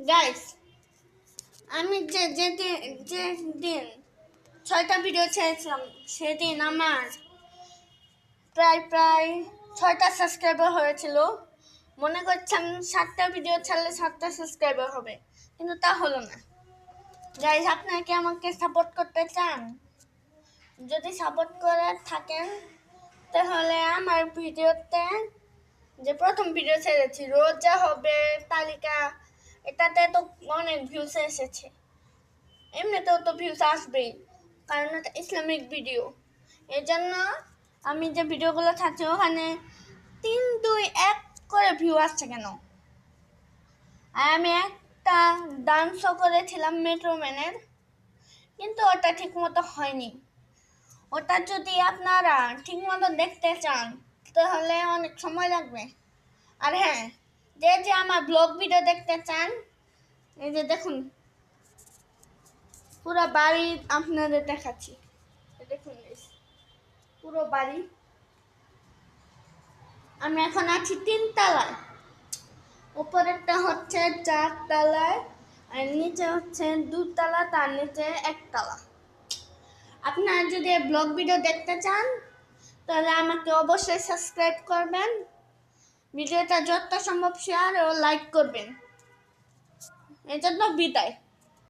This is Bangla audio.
গাইস, আমি যেদিন 6টা ভিডিও ছেড়েছিলাম সেদিন আমার প্রায় 6টা সাবস্ক্রাইবার হয়েছিল। মনে করছিলাম 7টা ভিডিও ছাড়লে 7টা সাবস্ক্রাইবার হবে, কিন্তু তা হলো না। গাইস, আপনারা কি আমাকে সাপোর্ট করতে চান? যদি সাপোর্ট করে থাকেন তাহলে আমার ভিডিওতে যে প্রথম ভিডিও ছেড়েছি রোজা হবে তালিকা, এটাতে তো অনেক ভিউজ এসেছে। এমনিতেও তো ভিউজ আসবেই, কারণ এটা ইসলামিক ভিডিও। এই জন্য আমি যে ভিডিওগুলো থাকছে ওখানে 3, 2, 1 করে ভিউ আসছে কেন? আর আমি একটা ডান্সও করেছিলাম মেট্রোম্যানের, কিন্তু ওটা ঠিক মতো হয়নি। ওটা যদি আপনারা ঠিক মতো দেখতে চান তাহলে অনেক সময় লাগবে। আর হ্যাঁ, যে আমার ব্লগ ভিডিও দেখতে চান, এই যে দেখুন, পুরো বাড়ি আপনাদের দেখাচ্ছি। দেখুন পুরো বাড়ি। আমি এখন আছি 3 তলায়, উপরেরটা হচ্ছে 4 তলায়, আর নিচে হচ্ছে 2 তলা, তার নিচে 1 তলা। আপনারা যদি ব্লগ ভিডিও দেখতে চান তাহলে আমাকে অবশ্যই সাবস্ক্রাইব করবেন, ভিডিওটা যত সম্ভব শেয়ার ও লাইক করবেন। এই জন্য বিদায়।